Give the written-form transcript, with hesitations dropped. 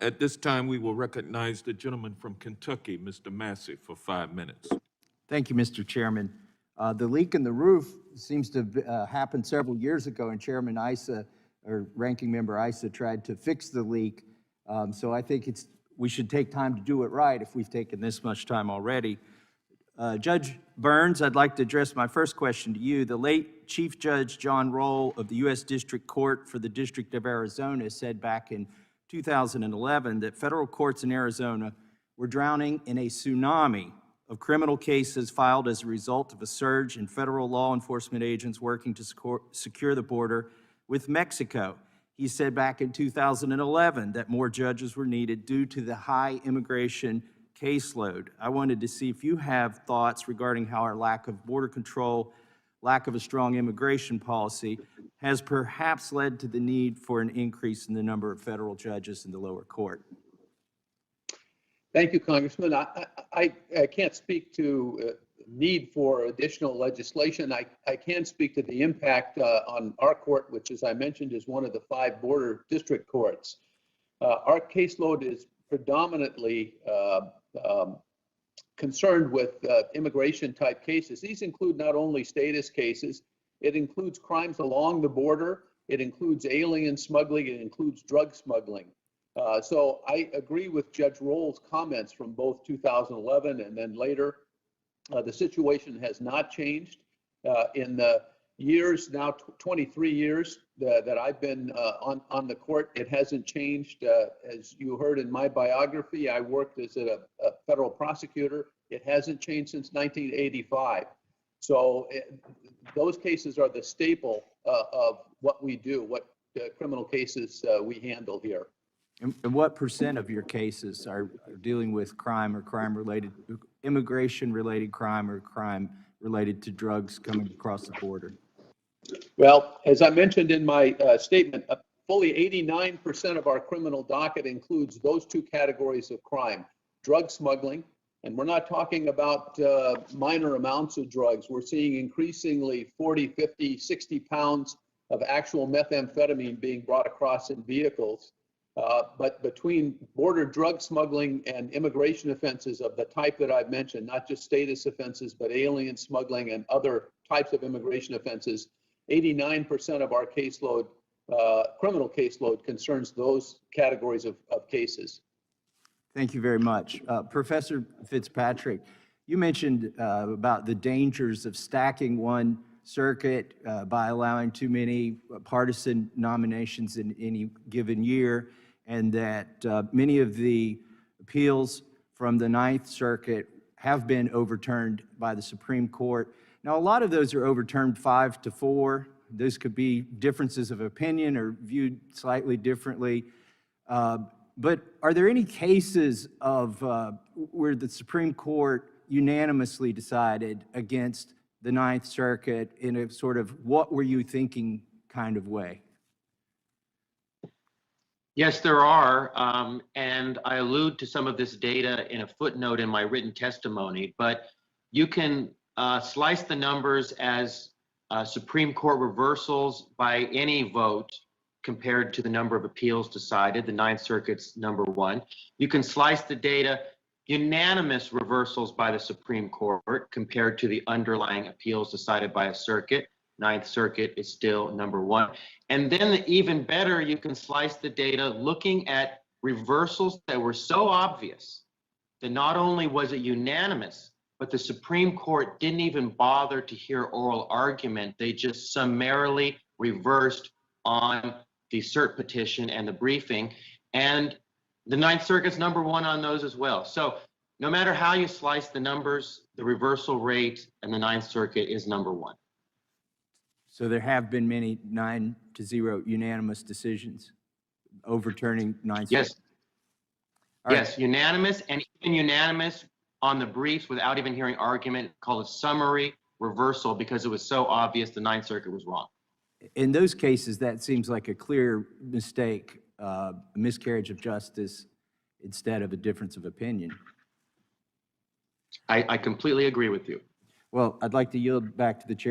At this time, we will recognize the gentleman from Kentucky, Mr. Massie, for 5 minutes. Thank you, Mr. Chairman. The leak in the roof seems to have happened several years ago, and Chairman Issa, or Ranking Member Issa, tried to fix the leak. So I think we should take time to do it right if we've taken this much time already. Judge Burns, I'd like to address my first question to you. The late Chief Judge John Roll of the U.S. District Court for the District of Arizona said back in 2011 that federal courts in Arizona were drowning in a tsunami of criminal cases filed as a result of a surge in federal law enforcement agents working to secure the border with Mexico. He said back in 2011 that more judges were needed due to the high immigration caseload. I wanted to see if you have thoughts regarding how our lack of border control, lack of a strong immigration policy has perhaps led to the need for an increase in the number of federal judges in the lower court. Thank you, Congressman. I can't speak to need for additional legislation. I can speak to the impact on our court, which, as I mentioned, is one of the 5 border district courts. Our caseload is predominantly concerned with immigration type cases. These include not only status cases, it includes crimes along the border, it includes alien smuggling, it includes drug smuggling. So I agree with Judge Roll's comments from both 2011 and then later. The situation has not changed. In the years, now 23 years that I've been on the court, it hasn't changed. As you heard in my biography, I worked as a federal prosecutor. It hasn't changed since 1985. So those cases are the staple of what we do, what criminal cases we handle here. And what % of your cases are dealing with crime or crime-related, immigration-related crime or crime related to drugs coming across the border? Well, as I mentioned in my statement, fully 89% of our criminal docket includes those 2 categories of crime: drug smuggling, and we're not talking about minor amounts of drugs. We're seeing increasingly 40, 50, 60 pounds of actual methamphetamine being brought across in vehicles. But between border drug smuggling and immigration offenses of the type that I've mentioned, not just status offenses, but alien smuggling and other types of immigration offenses, 89% of our caseload, criminal caseload, concerns those categories of cases. Thank you very much. Professor Fitzpatrick, you mentioned about the dangers of stacking one circuit by allowing too many partisan nominations in any given year, and that many of the appeals from the Ninth Circuit have been overturned by the Supreme Court. Now, a lot of those are overturned 5-4. Those could be differences of opinion or viewed slightly differently. But are there any cases of where the Supreme Court unanimously decided against the Ninth Circuit in a sort of what were you thinking kind of way? Yes, there are, and I allude to some of this data in a footnote in my written testimony, but you can slice the numbers as Supreme Court reversals by any vote compared to the number of appeals decided. The Ninth Circuit's number 1. You can slice the data unanimous reversals by the Supreme Court compared to the underlying appeals decided by a circuit. Ninth Circuit is still number 1. And then even better, you can slice the data looking at reversals that were so obvious that not only was it unanimous, but the Supreme Court didn't even bother to hear oral argument. They just summarily reversed on the cert petition and the briefing. And the Ninth Circuit's number 1 on those as well. So no matter how you slice the numbers, the reversal rate and the Ninth Circuit is number 1. So there have been many 9-0 unanimous decisions overturning Ninth Circuit? Yes. Yes, unanimous, and even unanimous on the briefs without even hearing argument, called a summary reversal because it was so obvious the Ninth Circuit was wrong. In those cases, that seems like a clear mistake, a miscarriage of justice instead of a difference of opinion. I completely agree with you. Well, I'd like to yield back to the chair.